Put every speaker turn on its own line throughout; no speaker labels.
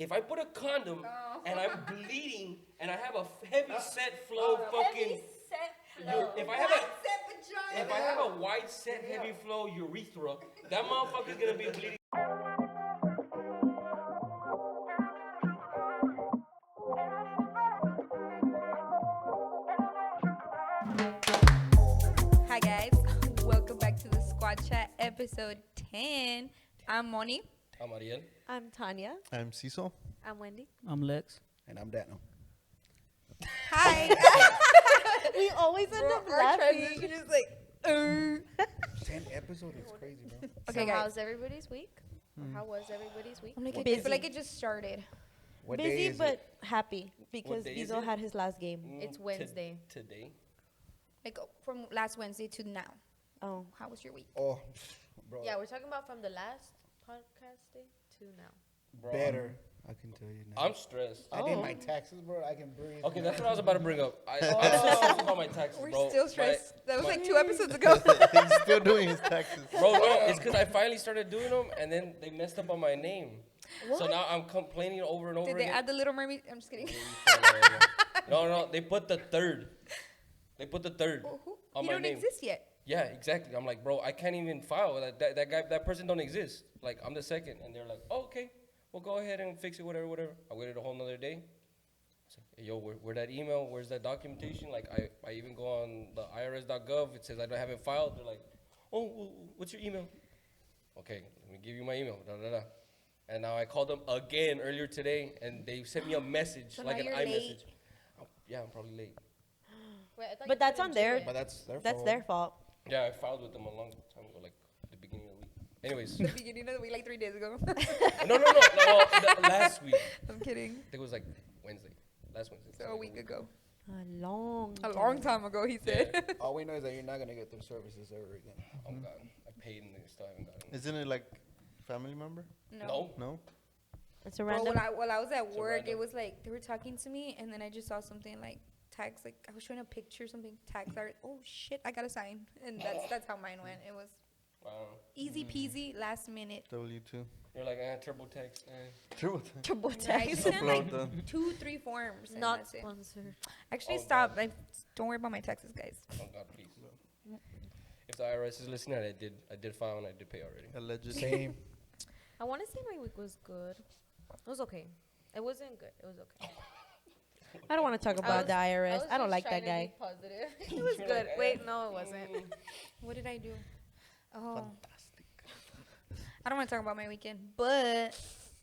If I put a condom and I'm bleeding and I have a heavy set flow fucking... If I have a wide set heavy flow urethra, that motherfucker's gonna be bleeding.
Hi guys, welcome back to the Squad Chat episode 10. I'm Moni.
I'm Ariel.
I'm Tanya.
I'm Cecil.
I'm Wendy.
I'm Lex.
And I'm Daniel.
Hi.
We always end up
Our
laughing.
transition is like,
10 episodes is crazy, bro.
Okay,
So
guys.
how's everybody's week? Or how was everybody's week?
I'm like, I
Busy.
feel like it just started.
What day
Busy
is
but
it?
happy because
day is
Diesel
it?
had his last game.
It's Wednesday.
Today.
Like from last Wednesday to now.
Oh,
How was your week?
Oh, bro.
Yeah, we're talking about from the last podcast day to now.
Bro,
Better. I can tell you now.
I'm stressed.
I did my taxes, bro. I can breathe.
Okay, that's what I was about to bring up. I'm still stressed about my taxes,
We're
bro.
still stressed. That was like 2 episodes ago.
He's still doing his taxes.
Bro, no, it's because I finally started doing them, and then they messed up on my name. So now I'm complaining over and over
Did they
again.
add the Little Mermaid? I'm just kidding.
No, they put the third. They put the third on
You
my
don't
name.
exist yet.
Yeah, exactly. I'm like, bro, I can't even file. That guy, that person don't exist. Like, I'm the second. And they're like, oh, okay, we'll go ahead and fix it, whatever. I waited a whole nother day. I was like, hey, yo, where that email? Where's that documentation? Like, I even go on the irs.gov. It says I haven't filed. They're like, oh, well, what's your email? Okay, let me give you my email. And now I called them again earlier today, and they sent me a message,
So
like
now
an
you're
iMessage.
late.
Yeah, I'm probably late.
Wait, I thought
but
you
that's
couldn't
on
do
their.
it.
But that's their
That's
fault.
their fault.
Yeah, I filed with them a long time ago, like the beginning of the week. Anyways.
The beginning of the week, like 3 days ago.
No, last week.
I'm kidding.
I think it was like Wednesday. Last Wednesday.
So a week ago.
A
A long time ago, he said.
Yeah.
All we know is that you're not going to get their services ever again.
Oh, God. I paid and they still haven't gotten it.
Isn't it like family member?
No.
No?
It's a
Bro,
random.
while I was at
It's a
work, it
random.
was like they were talking to me, and then I just saw something like tags. Like I was showing a picture, something tags are. Oh shit! I got a sign, and that's how mine went. It was
Wow.
easy peasy, last minute.
W2.
You're like, TurboTax.
True.
I just sent like
Upload
2-3 forms. And
Not
that's it.
sponsored.
Actually,
Oh,
stop.
God.
Like, don't worry about my taxes, guys.
Oh, God, please. If the IRS is listening, I did file and I did pay already.
Alleged. Same.
I want to say my week was good. It was okay. It wasn't good. It was okay.
I don't want to talk about the IRS.
was
I don't
just
like that
trying to
guy.
be positive. It was
You're
good.
like,
Wait, no, it wasn't.
What did I do? Oh. I don't want to talk about my weekend, but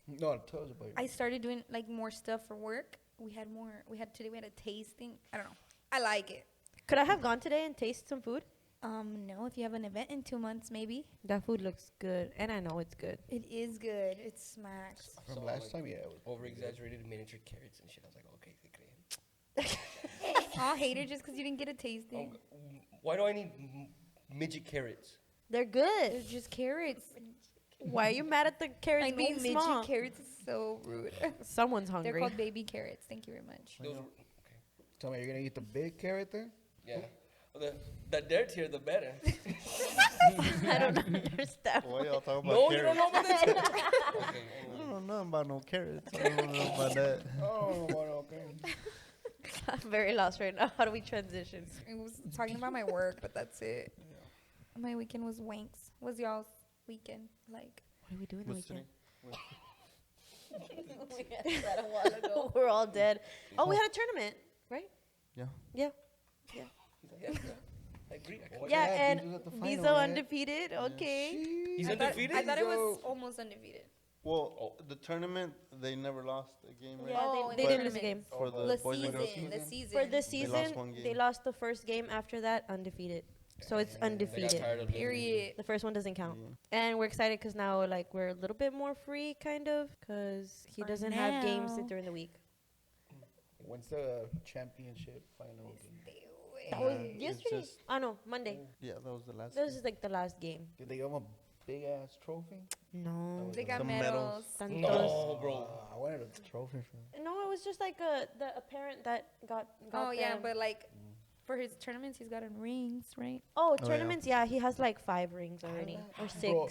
No, tell us about your
I started doing like more stuff for work. Today we had a tasting. I don't know. I like it.
Could I have gone today and taste some food?
No, if you have an event in 2 months, maybe.
That food looks good, and I know it's good.
It is good. It smacks.
From
So,
last
like,
time, yeah. It was
Over exaggerated miniature carrots and shit. I was like, okay, they creen.
All hater just because you didn't get a tasting.
Why do I need midget carrots?
They're good.
They're just carrots.
Why are you mad at the carrots
Like
being
midget
small?
carrots is so rude.
Someone's
They're
hungry.
called baby carrots. Thank you very much.
Those,
Tell me, you're going to eat the big carrot there?
yeah. The dirtier, the better.
I don't understand.
Why y'all talking about
No, you
carrots?
don't know about that. Okay,
I
anyway.
don't know about no carrots. I don't know about that. Oh, okay.
I'm very lost right now. How do we transition?
I was talking about my work, but that's it. My weekend was wanks. Was y'all's weekend like?
What are we doing the
What's
weekend?
We had that a while ago.
We're all dead. Oh, we had a tournament, right?
Yeah.
Yeah.
Yeah, I agree.
Yeah,
yeah,
and
Diesel's at the final,
Diesel
right?
undefeated. Okay.
He's
I thought
undefeated?
it was almost undefeated.
Well, the tournament, they never lost a game, right?
Yeah,
Oh,
they
in
didn't
the
lose a game.
For the
The
boys and girls
season,
season?
the season.
For this
They
season,
lost one
they
game.
lost the first game. After that, undefeated. So it's
They got
undefeated.
tired of losing.
Period.
The first one doesn't count.
Yeah.
And we're excited because now, like, we're a little bit more free, kind of, because he
For
doesn't have games
now.
during the week.
When's the championship final game?
That was
it's
yesterday.
just-
Oh, no, Monday.
Yeah, that was the last
This
game.
is like the last game.
Did they give him a big ass trophy?
No.
They got
The
medals.
medals.
No, bro.
I wanted a trophy for
No, it was just like a parent that got
Oh yeah,
the-
but like for his tournaments, he's gotten rings, right?
Oh,
yeah.
tournaments, yeah. He has like 5 rings already. Or 6.
Bro,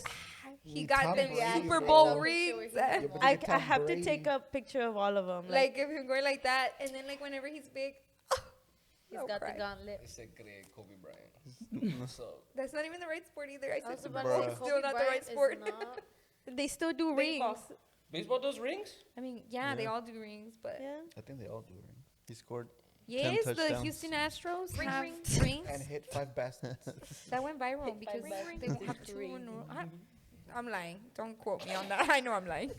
he got
Tom
them
Brady,
Super
bro.
Bowl
Picture
rings.
where he's
Yeah, but
I
look at Tom
have to
Brady.
take a picture of all of them.
Like if him going like that, and then like whenever he's big,
He's
I'll
got
cry.
the gauntlet.
They said Kobe Bryant. So
That's not even the right sport either. I
I was
said
about to
Bruh.
say,
it's
Kobe
still not the
Bryant
right
is
sport.
not-
they still do
Baseball.
rings.
baseball does rings.
I mean, yeah, they
Yeah.
all do rings, but
Yeah.
I think they all do ring. He scored
yes, the
touchdowns.
Houston Astros
Ring,
have
ring.
rings.
and hit 5 baskets.
That went viral
Hit
because
five baskets
they
in
have two
three.
in a row. I'm lying. Don't quote me on that. I know I'm lying.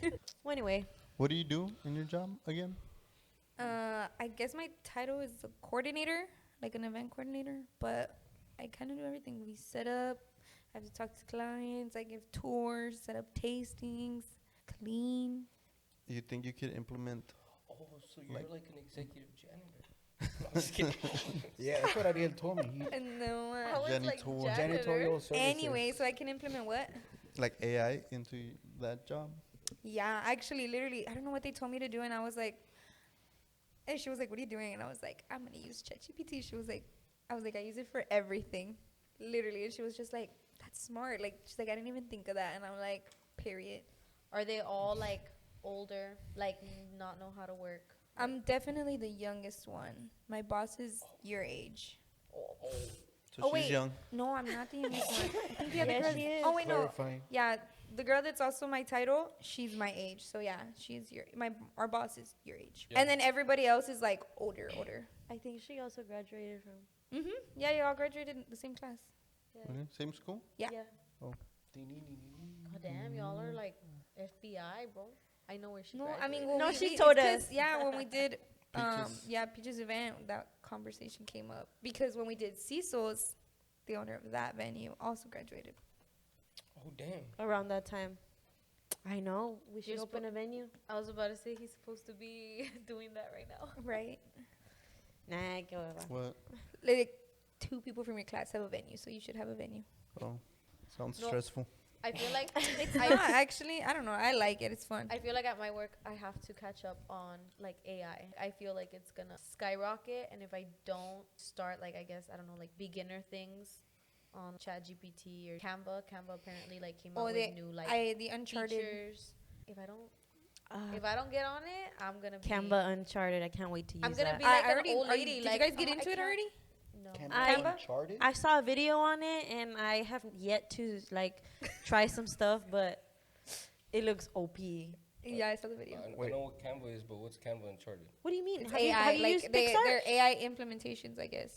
Well, anyway,
What do you do in your job again?
I guess my title is a coordinator, like an event coordinator, but I kind of do everything. We set up, I have to talk to clients, I give tours, set up tastings, clean.
You think you could implement?
Oh, so you're
Like-
like an executive janitor. No, I'm just kidding.
Yeah, that's what Ariel told me. He,
And no,
I was like
Janitor.
janitor.
janitorial services.
anyway, so I can implement what?
Like AI into that job?
Yeah, actually, literally, I don't know what they told me to do, and I was like, and she was like, "What are you doing?" And I was like, "I'm gonna use ChatGPT." She was like, "I was like, I use it for everything, literally." And she was just like, "That's smart." Like, she's like, "I didn't even think of that," and I'm like, "Period."
Are they all like older, like not know how to work?
I'm definitely the youngest one. My boss is your age.
So
Oh,
she's
wait.
young.
No, I'm not the youngest one. I think the other
Yeah,
girl.
she is.
Oh wait, no.
Clarifying.
Yeah, the girl that's also my title, she's my age. So yeah, she's our boss is your age.
Yeah.
And then everybody else is like older.
I think she also graduated from.
Mhm. Yeah, you all graduated in the same class.
Yeah.
Okay, same school?
Yeah.
God damn, y'all are like FBI, bro. I know where she.
No, I
graduated.
mean, well,
No,
we,
she
we-
told
it's 'cause,
us.
Yeah, when we did,
Peaches.
Peaches event, that conversation came up because when we did Cecil's, the owner of that venue also graduated.
Oh damn.
Around that time. I know. We should
You're
open a venue.
I was about to say he's supposed to be doing that right now.
Right.
Nah, que hueva.
What?
Like 2 people from your class have a venue, so you should have a venue.
Oh, sounds
No.
stressful.
I feel like
It's not actually. I don't know. I like it. It's fun.
I feel like at my work I have to catch up on like AI. I feel like it's gonna skyrocket, and if I don't start like I guess I don't know like beginner things on ChatGPT or Canva apparently like came out with new like
the Uncharted.
features. If I don't get on it, I'm gonna be
Canva Uncharted. I can't wait to use
I'm gonna
that.
be like
I
an
already.
old
are you-
lady.
Did
like,
you guys get
I
into it
can't-
already?
No.
Canva?
Uncharted?
I saw a video on it, and I haven't yet to like try some stuff, but it looks OP.
Yeah, I saw the video.
I
Wait.
know what Canva is, but what's Canva Uncharted?
What do you mean?
It's
Have
AI.
you, have you
like
used
they,
Pixar?
they're AI implementations, I guess.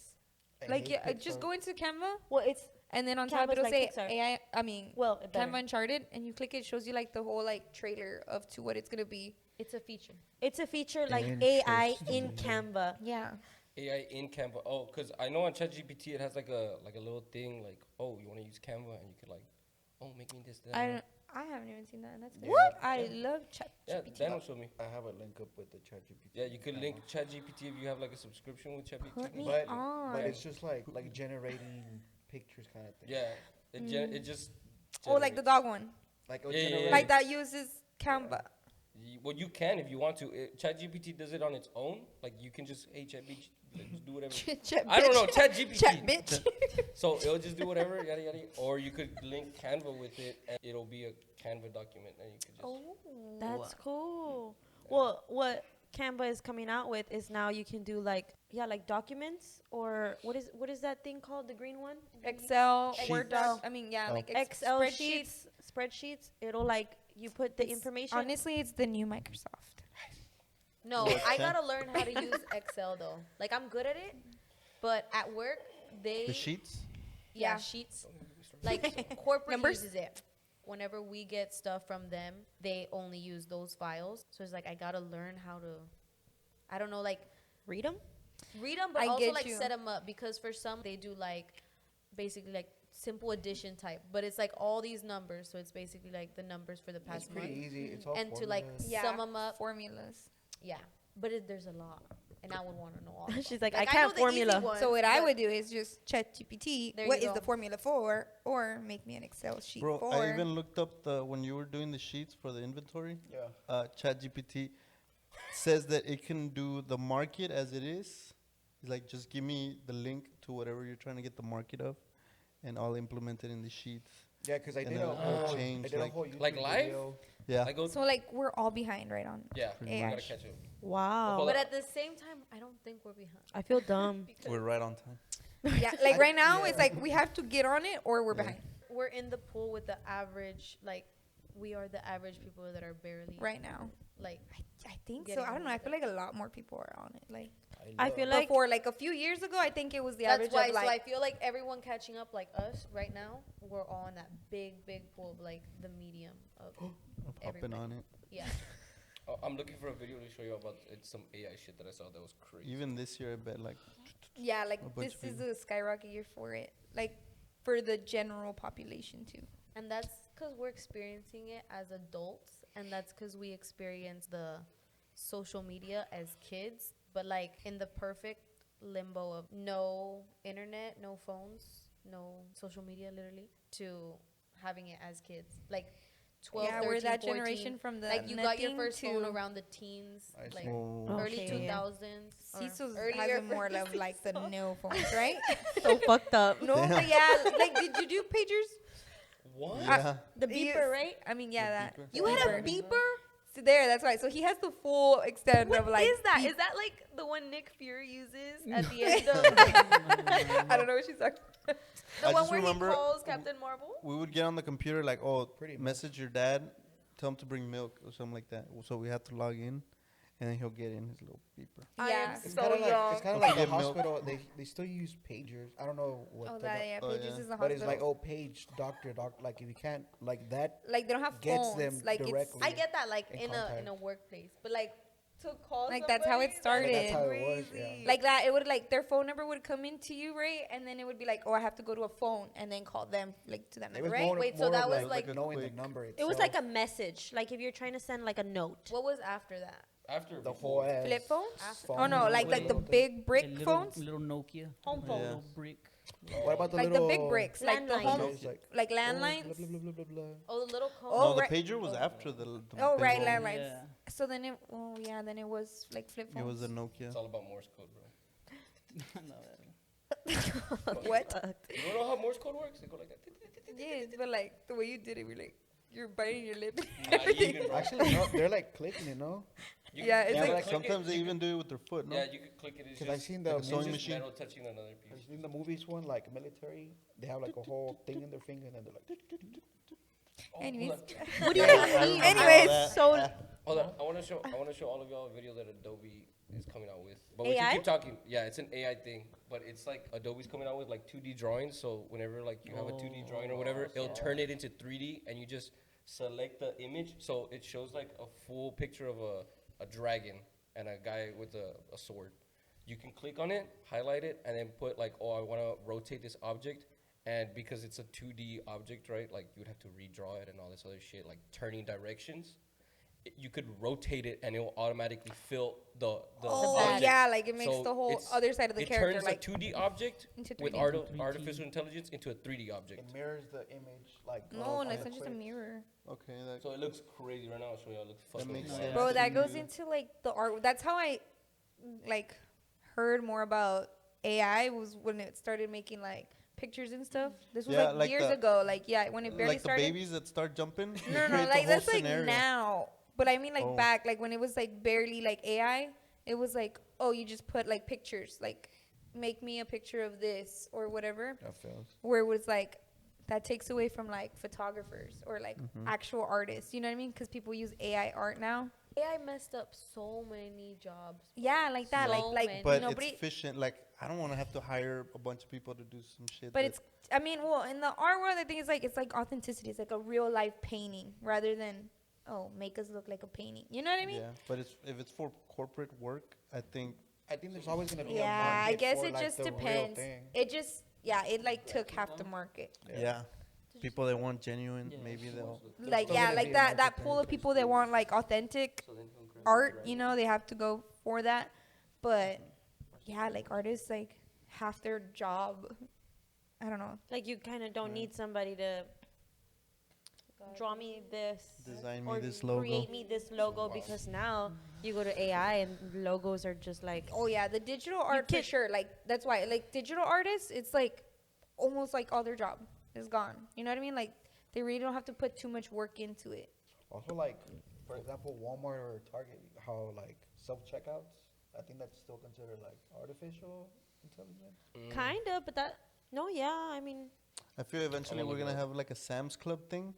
I
Like
hate
yeah, just
Pixar.
go into Canva,
Well, it's
and then on top
Canva's
it'll
like
say
Pixar.
AI. I mean,
well, it better.
Canva Uncharted, and you click it, shows you like the whole like trailer of to what it's gonna be.
It's a feature.
It's a feature like AI in
Interesting.
Canva.
Yeah.
AI in Canva. Oh, because I know on ChatGPT it has like a little thing like, oh, you want to use Canva, and you could like, oh, make me this. That, and that.
I haven't even seen that, and that's good.
What?
I love ChatGPT.
Yeah, Daniel showed me.
I have a link up with the ChatGPT.
Yeah, you could link ChatGPT if you have like a subscription with ChatGPT.
Put me
But,
on.
but it's just like generating pictures kind of thing.
Yeah, it just.
Oh, like the
generates.
dog one,
Like it'll
Yeah, yeah,
generate.
yeah.
like that uses Canva.
Well, you can if you want to. ChatGPT does it on its own. Like you can just ChatGPT just do whatever. I don't know ChatGPT.
Chat bitch.
So it'll just do whatever, yada yada. Or you could link Canva with it, and it'll be a Canva document, and you could just.
Oh,
That's cool. Well, what Canva is coming out with is now you can do like documents, or what is that thing called, the green one?
Excel,
Sheets.
Word doc. I mean, yeah,
Oh.
like
Excel
spreadsheets.
spreadsheets. It'll like you put the
It's-
information.
Honestly, it's the new Microsoft.
No, I gotta learn how to use Excel though. Like I'm good at it, but at work they
The sheets?
yeah
Yeah.
sheets like corporate
Numbers?
uses it. Whenever we get stuff from them, they only use those files. So it's like I gotta learn how to, I don't know, like
Read them.
read them, but
I
also
get
like
you.
set them up because for some they do like basically like simple addition type, but it's like all these numbers. So it's basically like the numbers for the
It's
past
pretty
month.
easy. It's all
And to like
formulas.
sum them up.
Formulas.
Yeah, but there's a lot, and I would want to know all. of
She's
them.
like, I
know
can't
the easy
formula.
ones,
So what I
but-
would do is just ChatGPT.
There
What
you
is the
go.
formula for? Or make me an Excel sheet
Bro,
for.
I even looked up when you were doing the sheets for the inventory.
Yeah.
ChatGPT says that it can do the market as it is. It's like, just give me the link to whatever you're trying to get the market of, and I'll implement it in the sheets.
Yeah, because I
And
did
then
a
it'll
whole,
change,
I did a
like-
whole YouTube
Like live?
video.
Yeah.
I go.
So like we're all behind right on.
Yeah,
Pretty
we
AI.
gotta catch up.
Wow.
Hold
But
up.
at the same time, I don't think we're behind.
I feel dumb.
Because
We're right on time.
Yeah, like right now
Yeah.
it's like we have to get on it or we're
Yeah.
behind
we're in the pool with the average, like, we are the average people that are barely,
right now.
like,
I think so.
Getting
I don't know.
on
I feel like a lot more people are on it. Like
I feel like
before, like a few years ago, I think it was the
that's
average
why.
of
So I
like
feel like everyone catching up, like us right now, we're all in that big pool of like the medium of
I'm hopping
everybody.
on it.
Yeah.
Oh, I'm looking for a video to show you about some AI shit that I saw that was crazy.
Even this year, I bet like
yeah, like
A bunch
this
of
is a skyrocket year for it. Like for the general population too.
And that's because we're experiencing it as adults, and that's because we experience the social media as kids, but like in the perfect limbo of no internet, no phones, no social media, literally, to having it as kids. Like 12,
yeah,
13,
we're that
14.
generation from the
Like you got your
nothing
first
to
phone around the teens,
I
like
see.
whoa.
early
Okay, yeah.
2000s. or
Cecil's
earlier
has more
versus
of like the
Cecil.
no phones, right?
so fucked up.
No, but yeah, like did you do pagers?
What?
Yeah.
The
Yes.
beeper, right?
I mean, yeah, that.
beeper.
You had a beeper?
So there, that's right. So he has the full extent
What
of like.
is that?
beep.
Is that like the one Nick Fury uses at the end of
I don't know what she's talking.
the
I
one
just
where he
remember
calls Captain Marvel?
We would get on the computer like, oh,
Pretty
message your dad, tell him to bring milk or something like that. So we have to log in, and then he'll get in his little beeper.
I
Yeah.
am
It's
so
kind of like
young.
it's kind of
Don't
like the
forget milk.
hospital. They still use pagers. I don't know what.
Oh,
the
that
doc-
yeah,
Oh,
pages
yeah.
is a
But it's
hospital.
like doctor. Like if you can't like that.
Like they don't have
gets
phones.
them
like
directly.
I get that, like
in
in
contact.
a workplace, but like to call
Like, that's how it
somebody,
started.
That's how it was, yeah.
crazy.
like that. It would like their phone number would come into you, right? And then it would be like, oh, I have to go to a phone and then call them like to that
It
number,
was
right?
more,
Wait, so
more
that
of
was
like,
like
knowing
quick-
the number.
It was like a message, like if you're trying to send like a note.
what was after that?
After
the
before.
whole ass
Flip phones?
After-
Oh no, like the
phone.
big brick
little,
phones,
Little Nokia.
Home
Yeah.
phone.
Little brick.
What about the
like
little
the big bricks, like the
Landline.
home,
It's
like
oh,
landlines.
blah, blah, blah, blah, blah.
Oh, the little cone.
Oh,
no, the
right.
pager was after the
Oh,
big
right,
old-
landlines.
Yeah.
So then it, oh yeah, then it was like flip
It was
phones.
a Nokia.
It's all about Morse code, bro.
No, that-
What?
You don't know how Morse code works? They go like that.
Yes, but like the way you did it, we're like you're biting your lip.
Nah, you even, bro.
Actually, no, they're like clicking it, no?
You
Yeah,
can-
it's
you
like-
can
Like
click
sometimes
it,
they
you
even do it with their foot, no?
Yeah, you could click it. It's
Because I
just,
seen the
like a sewing
movies,
machine.
metal touching another
I
piece.
seen the movies one like military. They have like a whole thing in their finger, and then they're like.
Oh,
Anyways,
hold on.
What do you mean?
Anyways,
so
Hold on. I want to show all of y'all a video that Adobe is coming out with. But we
AI?
can keep talking. Yeah, it's an AI thing, but it's like Adobe's coming out with like 2D drawings. So whenever like you have a 2D drawing or whatever, it'll turn it into 3D, and you just select the image. So it shows like a full picture of a dragon and a guy with a sword. You can click on it, highlight it, and then put like, oh, I want to rotate this object. And because it's a 2D object, right? Like you would have to redraw it and all this other shit, like turning directions. You could rotate it and it will automatically fill the
oh
object.
yeah, like it makes
So
the whole
it's-
other side of the
it
character
turns
like
a 2D object
into
with
3D.
artificial intelligence into a 3D object.
It mirrors the image like.
No,
on
it's
the
not just a
quick.
mirror.
Okay, that,
So it looks crazy right now. I'll show you. It looks fucking
makes
wild.
sense.
Bro, that
to
goes
you.
into like the art. That's how I like heard more about AI was when it started making like pictures and stuff. This was
Yeah,
like
like
years
the-
ago. Like yeah, when it barely
like the
started.
babies that start jumping.
No, no,
create the
like
whole
that's like
scenario.
now. But I mean like
Oh.
back, like when it was like barely like AI, it was like, oh, you just put like pictures, like make me a picture of this or whatever.
That fails.
Where it was like that takes away from like photographers or like
Mm-hmm.
actual artists. You know what I mean? Because people use AI art now.
AI messed up so many jobs.
Yeah, like that.
So
like
many.
But
nobody.
it's efficient. Like I don't want to have to hire a bunch of people to do some shit.
But
that-
it's, I mean, well, in the art world, I think it's like authenticity. It's like a real life painting rather than, oh, make us look like a painting. You know what I mean?
yeah. But if it's for corporate work, I think
I think there's always gonna be a
Yeah, I
market
guess
for,
it
like,
just
the real
depends.
thing.
It just, yeah, it like took half the market.
yeah. People that want genuine,
Yeah.
maybe they'll.
Like,
still
yeah,
gonna
like
be a
that
market
pool
for
of people that want like authentic art, you know, they have to go for that. But yeah, like artists, like half their job, I don't know.
like you kind of don't need somebody to draw me this
Design me
or
this logo.
create me this logo because now you go to AI and logos are just like
Oh yeah, the digital art for
can't-
sure. Like that's why, like digital artists, it's like almost like all their job is gone. You know what I mean? Like They really don't have to put too much work into it.
Also, like, for example, Walmart or Target, how, like, self-checkouts, I think that's still considered, like, artificial intelligence.
Kind of, but that, no, yeah, I mean,
I feel eventually
I'ma
we're
look it
gonna
up.
have like a Sam's Club thing,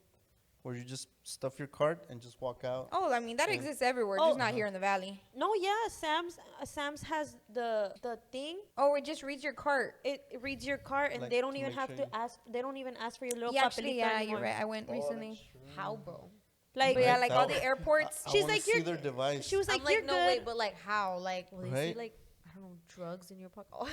where you just stuff your cart and just walk out.
Oh, I mean that
Yeah.
exists everywhere,
Oh.
just not here in the valley.
no, yeah, Sam's has the thing.
Oh, it just reads your cart.
It reads your cart, and
Like,
they don't
to
even
make
have
sure
to
you-
ask. They don't even ask for your little
Yeah, actually,
papelito
yeah,
anymore.
you're right. I went recently.
How, bro?
Like,
But yeah,
Right,
like
that
all
one-
the airports.
I
She's
wanna
like,
see
you're-
their device.
she was like,
I'm like,
you're
no,
good.
wait, but like how? Like, will they see
Right?
like, I don't know, drugs in your pocket? Oh.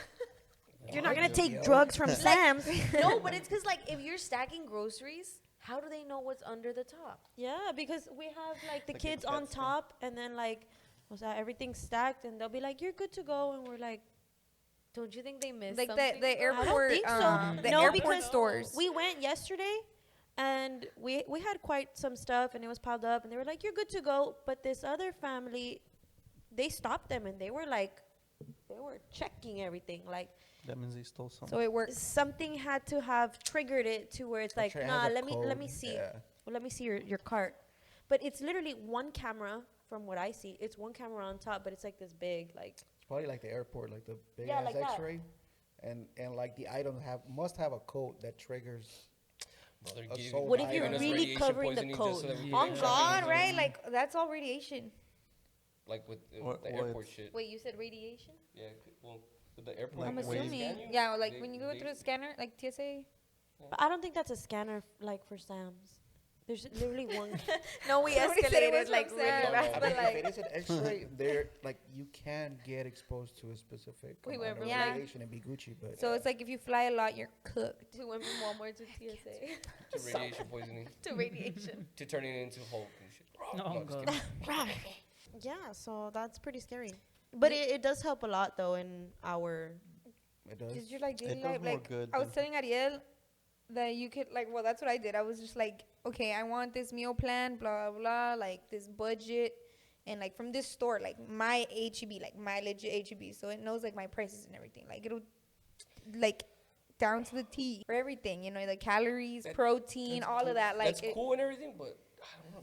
You're not gonna
Yeah.
take
Yeah.
drugs from Sam's.
No, but it's because like if you're stacking groceries, how do they know what's under the top?
Yeah, because we have like the
Like a
kids on
pet store.
top, and then like, what's that? Everything's stacked, and they'll be like, "You're good to go," and we're like,
Don't you think they miss
Like
something?
the
bro?
airport,
think so.
the
No,
airport
because
stores.
we went yesterday, and we had quite some stuff, and it was piled up, and they were like, "You're good to go," but this other family, they stopped them, and they were like, they were checking everything, like
That means they stole something.
So it works.
something had to have triggered it to where it's like,
sure it
nah,
has a
let me
code.
see.
Yeah.
Well, let me see your cart. But it's literally one camera from what I see. It's one camera on top, but it's like this big, like,
It's probably like the airport, like the big
Yeah,
ass
like that.
X-ray, and like the item must have a code that triggers.
Bro, they're
A
giving-
soul
What if you're
giving us
really
radiation
covering the
poisoning just so
code?
that we
On
can
God,
check
right? Like that's all radiation.
Like with
Or-
the
or
airport
it's-
shit.
Wait, you said radiation?
Yeah, well, with the airport.
I'm
Like
where they
assuming.
scan you,
Yeah, like
they-
when you go
they-
through the scanner, like TSA.
but I don't think that's a scanner like for Sam's. There's literally one.
No, we
Somebody said it
escalated
was
like
from
really
Sam.
No,
fast,
no,
I
but
mean,
like
if it is an X-ray, they're like you can get exposed to a specific
We
amount
went
of
from
Yeah.
radiation and be Gucci, but
So it's like if you fly a lot, you're cooked.
we went from Walmart to TSA
to radiation poisoning,
to radiation.
to turning it into Hulk and shit.
No,
I'm just
God.
kidding.
Yeah, so that's pretty scary. But it does help a lot though in our.
it does.
Just your like daily
does
life.
more
Like
good
I was
than-
telling Ariel that you could like. Well, that's what I did. I was just like, okay, I want this meal plan, blah blah blah, like this budget, and like from this store, like my HEB, like my legit HEB, so it knows like my prices and everything. Like it'll like down to the T for everything. You know, the calories,
That-
protein,
That's
all
cool.
of that. Like
that's cool and everything, but I don't know.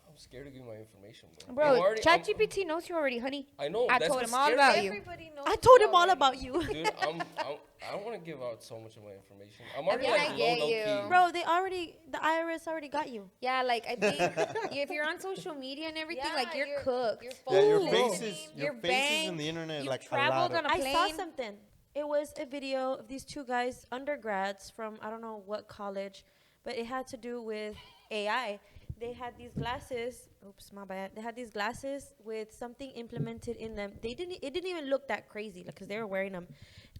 I'm scared to give my information, bro.
bro,
I'm already- I'm-
ChatGPT knows you already, honey.
I know.
I
that's
told
what's
him all
scary.
about you.
Everybody knows.
I told him all
already.
about you,
Dude, I don't want to give out so much of my information. I'm already
mean,
like
I
low,
get
low
you.
key.
bro. The IRS already got you.
Yeah, like I think if you're on social media and everything, like
Yeah,
you're
your-
cooked.
Your
Yeah, your
phone
Ooh.
face is
listening.
your
Your
face is
bank,
in the internet
you
like a
traveled
lot.
on a
I saw
plane.
something. It was a video of these two guys, undergrads from I don't know what college, but it had to do with AI. They had these glasses. Oops, my bad. They had these glasses with something implemented in them. It didn't even look that crazy, like, cause they were wearing them.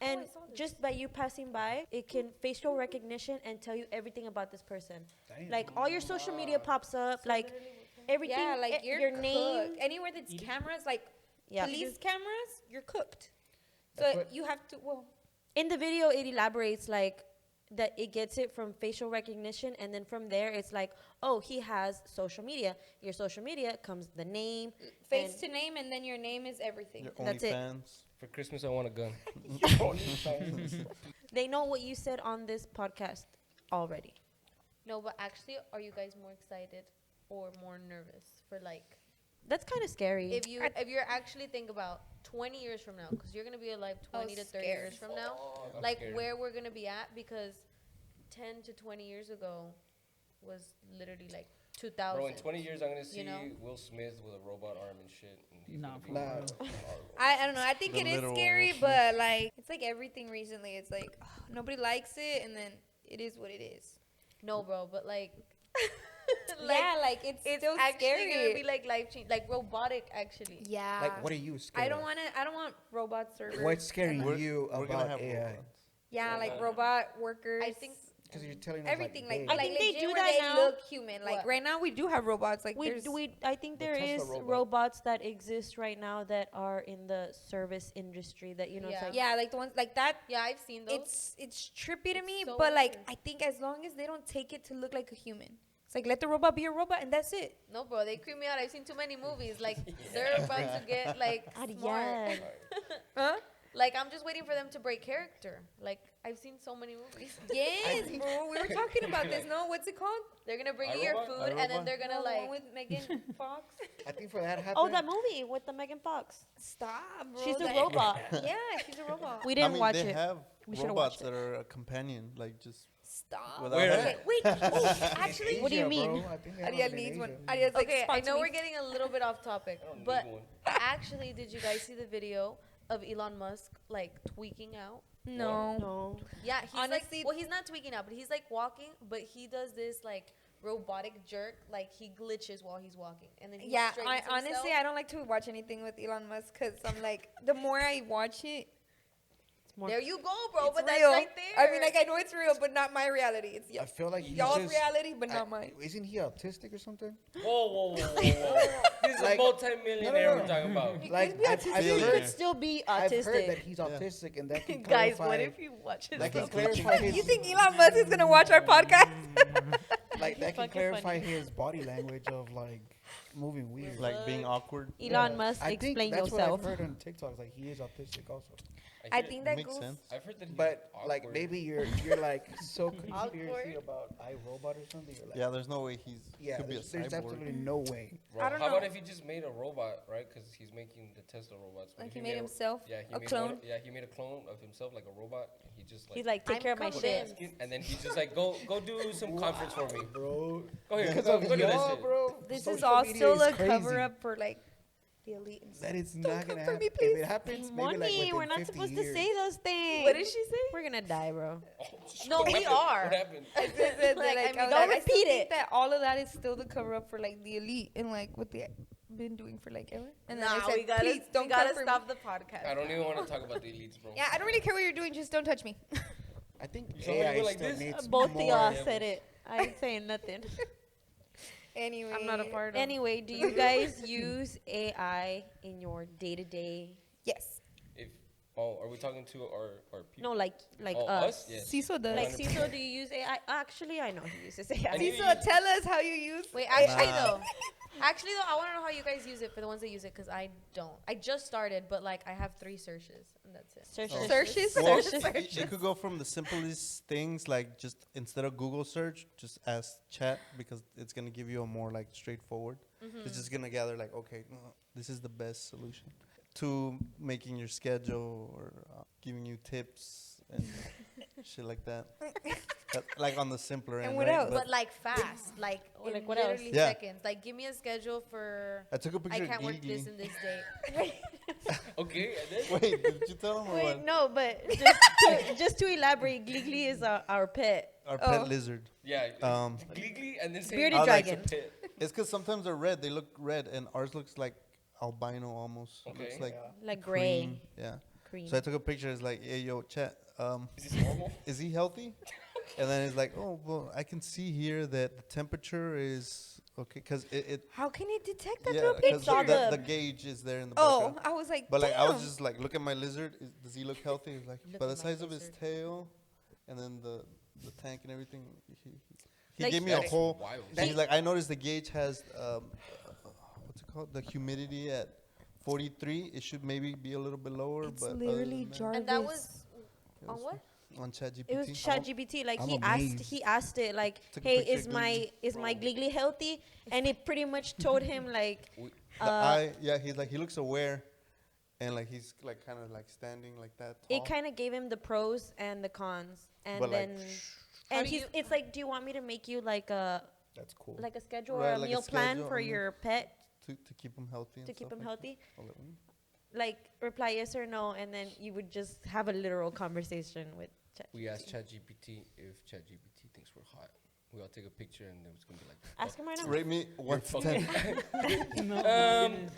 And just by you passing by, it can facial recognition and tell you everything about this person.
Damn.
Like all your social media pops up, like everything.
Yeah, like
your
your
name.
name. Anywhere that's cameras, like
Yeah.
police cameras, you're cooked.
That's
So
what-
you have to. Well,
In the video, it elaborates like that it gets it from facial recognition, and then from there, it's like, oh, he has social media. Your social media comes the name,
face
and
to name, and then your name is everything.
Your
That's it.
OnlyFans.
For Christmas, I want a gun.
they know what you said on this podcast already.
No, but actually, are you guys more excited or more nervous for like
That's kind of scary.
if you're actually think about 20 years from now, because you're gonna be alive 20 to 30
scared.
years from now,
I'm
like
scared.
where we're gonna be at, because 10 to 20 years ago was literally like 2000.
Bro, in 20 years, I'm gonna see
know?
Will Smith with a robot arm and shit. And he's
Nah,
gonna be
Nah.
horrible.
I don't know. I think
The
it is
literal
scary,
shit.
but like it's like everything recently. It's like nobody likes it, and then it is what it is.
No, bro, but like,
Yeah, like it's still
actually
scary.
gonna be like life change, like robotic actually.
Yeah.
Like, what are you scared
I don't
of?
want to. I don't want robot servers.
What's scaring
and, like,
you
We're gonna
about
have
AI?
robots.
Yeah, like robot workers.
I think
Because you're telling us
everything like,
they-
I
like
think they
legit
do
where
that
they
now.
look human. Like
What?
right now, we do have robots. Like there's
I think
The
there
Tesla
is
robot.
robots that exist right now that are in the service industry that it's
Yeah.
like
yeah, like the ones like that.
yeah, I've seen those.
It's trippy to
It's
me,
so
but like
weird.
I think as long as they don't take it to look like a human, it's like let the robot be a robot and that's it.
No, bro, they creep me out. I've seen too many movies. Like they're about to get like smart.
Ariel.
Huh?
Like, I'm just waiting for them to break character. Like, I've seen so many movies.
Yes, bro. We were talking about this. No, what's it called?
They're gonna bring you your
iRobot?
food, and then they're gonna
No, the one
like.
with Megan Fox.
I think for that happen.
Oh, that movie with the Megan Fox.
Stop, bro.
She's a
That-
robot.
Yeah, she's a robot.
We
I
didn't
mean,
watch
they
it.
have
We should've
robots
watched
that are a companion, like just
Stop.
without
Where?
having-
Okay, wait. Oh, actually,
What do you mean?
I think they
Ariel
have it in
needs one.
Asia.
Ariel's like,
Okay, I
sponsor
know
me.
we're getting a little bit off topic,
I don't
but
need one.
actually, did you guys see the video of Elon Musk like tweaking out?
No.
No.
Yeah, he's
Honestly-
like, well, he's not tweaking out, but he's like walking, but he does this like robotic jerk, like he glitches while he's walking, and then he
Yeah,
straightens
honestly,
himself.
I don't like to watch anything with Elon Musk because I'm like, the more I watch it,
It's more.
There you go, bro.
it's
But
real.
that's right there.
I mean, like, I know it's real, but not my reality. It's
I feel like he's
y'all's
just,
reality, but not mine.
Isn't he autistic or something?
Whoa. This is
Like-
a multi-millionaire
No.
we're talking about.
He
Like
could be
I've
autistic.
I've
He
Billionaire.
could
heard,
still be
I've heard that
autistic.
he's autistic, and that can
Guys,
clarify,
what if you watch his
that can
stuff?
clarify his
You think Elon Musk is gonna watch our podcast?
like that can
fucking
clarify
funny.
his body language of like moving weird.
like being awkward.
Elon Musk,
I think
explain
that's
yourself.
what I've heard on TikTok. Like he is autistic also.
I think that
Makes
goes.
sense.
I've heard that he's
But like
awkward.
maybe you're like so conspiracy
Awkward.
about iRobot or something. You're like,
Yeah, there's no way he's
yeah,
could be a
there's
cyborg.
absolutely no way.
Bro,
I don't
how
know.
about if he just made a robot, right? Because he's making the Tesla robots. What
Like
if
he made himself
Yeah, he
a
made
clone.
One, yeah, he made a clone of himself, like a robot. And he just like
He's like, take
I'm
care of my shit.
convinced.
and then he's just like, go do some conference for me.
Bro,
Go here,
because
go,
of
go do that
y'all,
shit.
bro.
This is
social
all
media
still
is
a cover
crazy.
up for like the elite. And stuff.
That is
Don't
not
come
gonna
for
happen.
me,
If
please.
it happens, maybe
Money,
like within
we're not
50
supposed
years.
to say those things.
What did she say?
We're gonna die, bro.
No,
What
we
happened?
are.
What happened?
I
Like,
mean,
I mean,
don't
don't
repeat
repeat
think
it.
that all of that is still the cover up for like the elite and like what they been doing for like ever. And then I
Nah,
said,
we gotta,
please don't
we gotta
come for me.
stop the podcast.
I don't even want to talk about the elites, bro.
Yeah, I don't really care what you're doing. Just don't touch me.
I think
You saw me
AI
go like
still
this?
needs
Both of
more.
y'all said it. I ain't saying nothing.
Anyway,
I'm not a part of.
Anyway, do you guys use AI in your day-to-day?
Yes,
If are we talking to our people?
No, like
Oh,
us.
Yes.
Cecil does.
Like Cecil, do you use AI? Actually, I know he uses AI.
I need-
Cecil, tell us how you use.
Wait, actually
Nah.
though, I want to know how you guys use it for the ones that use it, because I don't. I just started, but like I have 3 searches and that's it.
Searches.
Searches?
Well,
Searches.
you could go from the simplest things, like just instead of Google search, just ask chat, because it's gonna give you a more like straightforward. It's just gonna gather like, okay, this is the best solution. To making your schedule or giving you tips and shit like that. But, like on the simpler
And
end,
what
right?
else?
But like fast, like
Or,
in
like, what else?
literally
Yeah.
seconds. Like give me a schedule for
I took a
I
picture
can't
of
work this
Gigi.
and this date.
Okay, and then
Wait, did you tell him or
Wait,
what?
no, but just to elaborate, Gligli is our pet.
Our
Oh.
pet lizard.
yeah,
Um,
Gleegly, and then say
Bearded
it's a
dragon.
pet.
It's because sometimes they're red. They look red, and ours looks like albino almost. It looks
Okay.
like
Like gray.
cream. Yeah.
Cream.
So I took a picture. It's like, hey, yo, chat.
Is this normal?
Is he healthy? And then it's like, oh, well, I can see here that the temperature is okay, because it
How can it detect that
yeah,
through a
because
It's all
picture?
the-
the gauge is there in the
Oh,
background.
I was like,
But like, I was
damn.
just like, look at my lizard. Does he look healthy? He's like,
Look
by
at
the
my
size of his
lizard.
tail, and then the tank and everything. He
Like-
gave me a
That is
whole.
wild.
He's like, I noticed the gauge has what's it called? The humidity at 43. It should maybe be a little bit lower,
It's
but other
literally
than that,
Jarvis.
And that was
it
on
was
what?
on ChatGPT.
It was ChatGPT. Like
I'm
he
amazed.
asked it like,
Took a
"Hey,
picture
is
of
my
Gligli.
Gligli healthy?" And it pretty much told him like,
The eye, yeah, he's like, he looks aware, and like he's like kind of like standing like that.
it
tall.
kind of gave him the pros and the cons, and
But, like,
then
How
and
do
he's
you-
it's like, "Do you want me to make you like a
That's cool.
schedule
Right,
or a
like a
meal plan
schedule,
for
mhm.
your pet
to keep him healthy. and
to keep
stuff
him
like
healthy?"
that. I'll let him-
Like reply yes or no, and then you would just have a literal conversation with ChatGPT.
We asked ChatGPT if ChatGPT thinks we're hot. We all take a picture and then it's gonna be like.
Ask him right now.
Rate me 1 to 10.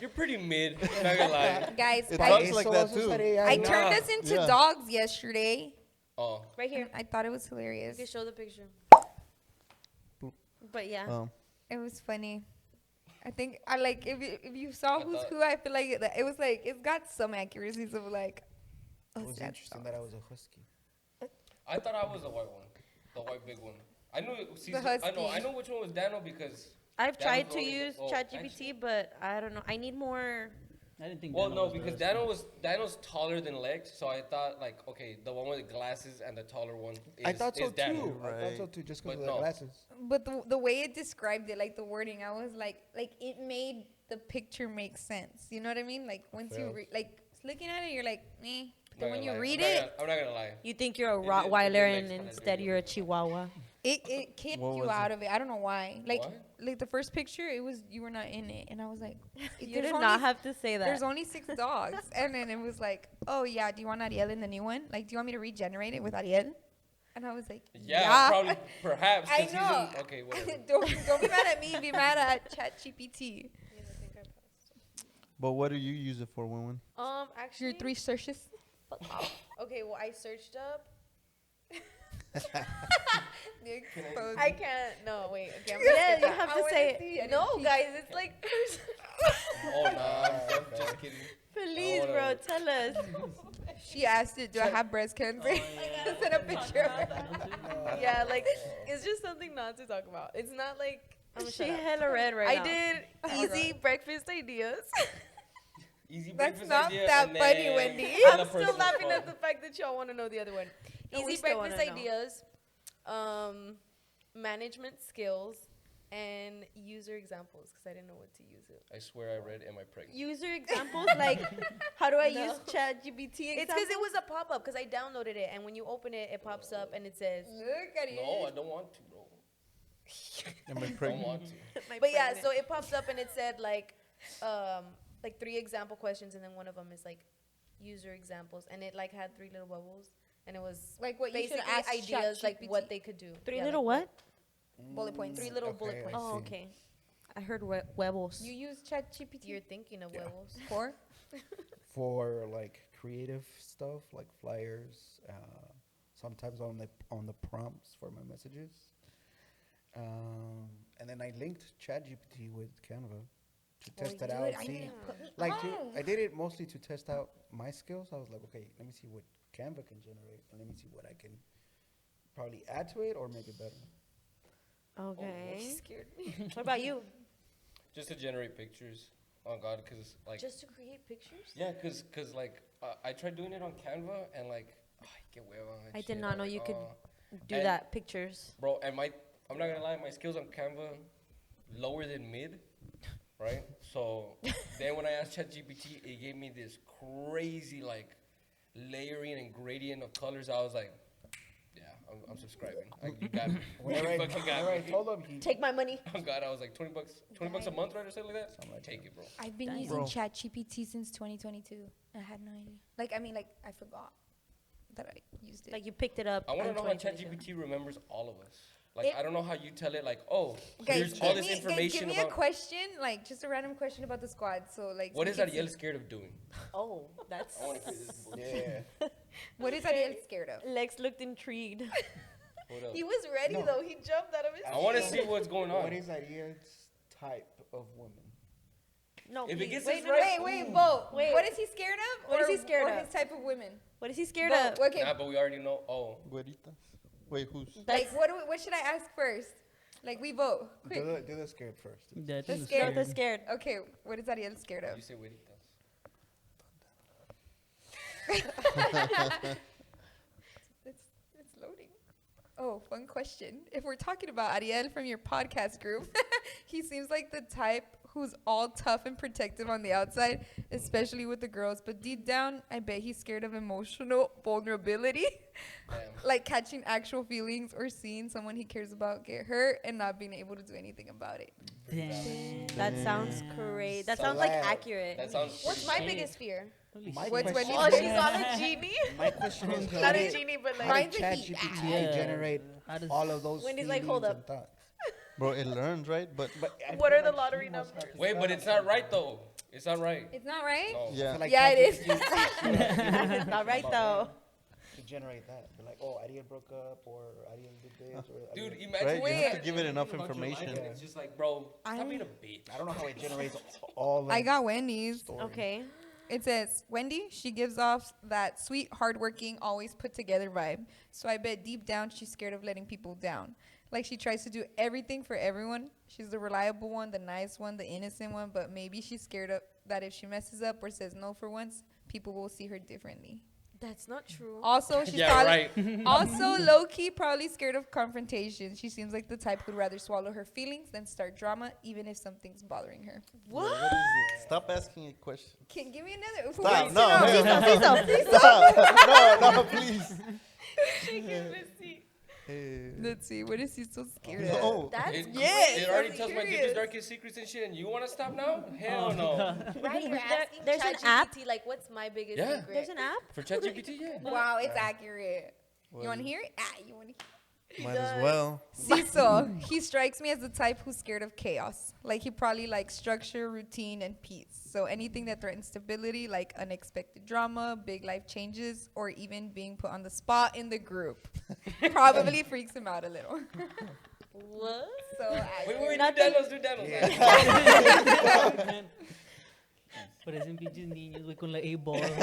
You're pretty mid. Not gonna lie.
Guys,
It
I,
talks like that too.
I
Nah.
turned us into
Yeah.
dogs yesterday.
Oh,
Right here.
I thought it was
You
hilarious.
can show the picture.
But yeah.
It was funny. I think I like if you saw
I
who's
thought-
who, I feel like it was like it's got some accuracies of like.
It
us
was
as
interesting
dogs.
that I was a husky.
I thought I was the white one, the white big one. I knew it. Caesar,
husky.
I know which one was Dano because
I've
that
tried
was
to
always-
use
oh,
ChatGPT, but I don't know. I need more
I didn't think.
Well,
Daniel
no,
was the
because
rest.
Daniel's taller than Lex, so I thought like, okay, the one with the glasses and the taller one is,
I thought so
is Daniel.
too. I thought
Right.
so too, just because
But
of the
no.
glasses.
But the way it described it, like the wording, I was like it made the picture make sense. You know what I mean? Like once you
Feels.
like looking at it, you're like, eh.
I'm
But
not
when
gonna
you
lie.
read
I'm not
it,
gonna- I'm not gonna lie.
You think you're a
It did
Rottweiler
make
and
sense when I
instead
did
you're a
it.
Chihuahua.
it kept
What
you
was
out
it?
of it. I don't know why. Like
What?
like the first picture, it was you were not in it, and I was like,
You
there's
did
only
not have to say that.
There's only 6 dogs. And then it was like, oh, yeah, do you want Ariel in the new one? Like, do you want me to regenerate it with Ariel? And I was like,
Yeah, probably, perhaps.
I
'cause he's
know.
okay, whatever.
don't be mad at me. Be mad at ChatGPT.
But what do you use it for, Winwin?
Actually,
Your 3 searches.
okay, well, I searched up.
Exposed.
I can't. No, wait. Okay, I'm
Yeah,
gonna
you
skip
have
that.
to
wanna
say
see
it.
it.
No, guys, it's like.
Oh, no, I'm just kidding.
Please,
wanna-
bro, tell us.
She asked it, do I have breast cancer? Send a picture of it.
Yeah, like it's just something not to talk about. It's not like
She hella red right
I
now.
did easy breakfast ideas.
Easy
That's
breakfast
not
idea,
that
and
funny,
then
Wendy.
on a
I'm still
personal
laughing
spot.
at the fact that y'all want to know the other one.
No, we
Easy
still wanna
breakfast
know.
ideas, management skills, and user examples because I didn't know what to use it.
I swear I read, am I pregnant?
User examples like how do I
No.
use ChatGPT?
It's because it was a pop up because I downloaded it and when you open it, it pops up and it says.
Look at
No, I
it.
don't want to, bro.
Am I
I don't
pregnant?
want to.
But yeah, so it pops up and it said like 3 example questions and then one of them is like user examples and it like had 3 little bubbles and it was
Like what you should
basically
ask
ideas like
ChatGPT.
what they could do.
3
Yeah,
little
like
what?
Bullet points.
3 little bullet
Okay,
points.
I
Oh,
see.
okay. I heard huevos.
You use ChatGPT
You're thinking of
Yeah.
werewolves.
for?
For like creative stuff, like flyers, sometimes on the prompts for my messages. And then I linked ChatGPT with Canva to test it out. See, I did it mostly to test out my skills. I was like, okay, let me see what Canva can generate, and let me see what I can probably add to it or make it better.
Okay.
Scared me.
What about you?
Just to generate pictures. Oh, God, because, like,
Just to create pictures?
yeah, because like, I tried doing it on Canva, and, like, que hueva. and
I did
shit.
not
I'm
know
like,
you could do
And-
that. Pictures.
Bro, and I'm not gonna lie, my skills on Canva lower than mid, right? So then when I asked ChatGPT, it gave me this crazy like layering and gradient of colors. I was like, yeah, I'm subscribing. You got me.
Whenever
You fucking got
I
me.
told him, he
Take my money.
Oh God, I was like $20 a month, right, or something like that.
Something like
Take
that.
it, bro.
I've been
Dang.
using
Bro.
ChatGPT since 2022. I had no idea. Like, I mean, like, I forgot that I used it.
Like you picked it up.
I want to
in
know how
2022.
ChatGPT remembers all of us. Like, I don't know how you tell it, like, oh,
Guys,
here's all
give
this
me,
information
give me
about.
a question, like, just a random question about the squad. So, like,
What
we
is
can
Ariel
see.
scared of doing?
Oh, that's.
I want to hear this.
yeah.
What is Ariel scared of?
Lex looked intrigued.
Hold up.
He was ready
No.
though. He jumped out of his
I want to
seat.
see what's going on.
What is Ariel's type of woman?
No,
If it
please.
gets
Wait,
this right,
wait, vote.
Wait.
What is he scared of?
What is
Or-
he scared
or
of?
his type of women?
What is he scared
Vote.
of?
Okay.
Nah, but we already know. Oh,
Güeritas. Wait, who's?
Like, what should I ask first? Like, we vote. Quick.
Do the scared first.
Yeah, I think
The
it's
scared-
The scared.
Okay, what is Ariel scared of?
you say güeritas.
It's loading. Oh, fun question. If we're talking about Ariel from your podcast group, he seems like the type who's all tough and protective on the outside, especially with the girls. But deep down, I bet he's scared of emotional vulnerability,
Damn.
like catching actual feelings or seeing someone he cares about get hurt and not being able to do anything about it.
Damn.
That sounds great. That
So
sounds like
loud.
accurate.
That sounds.
What's
pretty
my
shit.
biggest fear?
My
What's
question,
Oh, she's on a genie.
my question is,
Not a genie, but
how
like.
did
Mine's a
ChatGPT
Yeah.
generate
How does
all of those
Wendy's
feelings
like, hold
and
up.
thoughts?
Bro, it learns, right? But
I
What
feel
are the
like
lottery
she must have
numbers?
Wait, but it's not right though. It's not right.
It's not right?
No.
yeah.
I feel like
Yeah, it is.
ChatGPT
Not right though.
to generate that. Be like, oh, Ariel broke up, or Ariel did this, or
Dude,
Ariel-
imagine.
Right, you have to
Wait.
give it enough
About your life,
information.
and It's just like, bro, stop
I-
being a bitch.
I don't know how it generates all.
I got Wendy's.
stories.
Okay.
It says, Wendy, she gives off that sweet, hardworking, always put together vibe. So I bet deep down she's scared of letting people down. Like she tries to do everything for everyone. She's the reliable one, the nice one, the innocent one, but maybe she's scared of that if she messes up or says no for once, people will see her differently.
That's not true.
Also, she's
Yeah,
probably
right.
also low key probably scared of confrontation. She seems like the type who'd rather swallow her feelings than start drama, even if something's bothering her.
What?
What is it? Stop asking a question.
Can give me another. Who
Stop.
wants to
No.
know?
Stop. No, please. Hey.
Let's see. What is he so scared of?
No.
That's
Yes,
It already
I'm
tells my
curious.
deepest, darkest secrets and shit, and you want to stop now? Hell no.
Right, you're asking
there's an
ChatGPT,
app?
like, what's my biggest
Yeah.
secret?
There's an app?
For ChatGPT, yeah.
Wow, it's accurate.
What
You want to
is
hear it? You want to hear
Might as well.
Cecil, he strikes me as the type who's scared of chaos. Like he probably likes structure, routine, and peace. So anything that threatens stability, like unexpected drama, big life changes, or even being put on the spot in the group, probably freaks him out a little.
What?
So
Wait,
Nothing.
do Danos.
Parecen pinches niños, güey, con la A-ball.
That's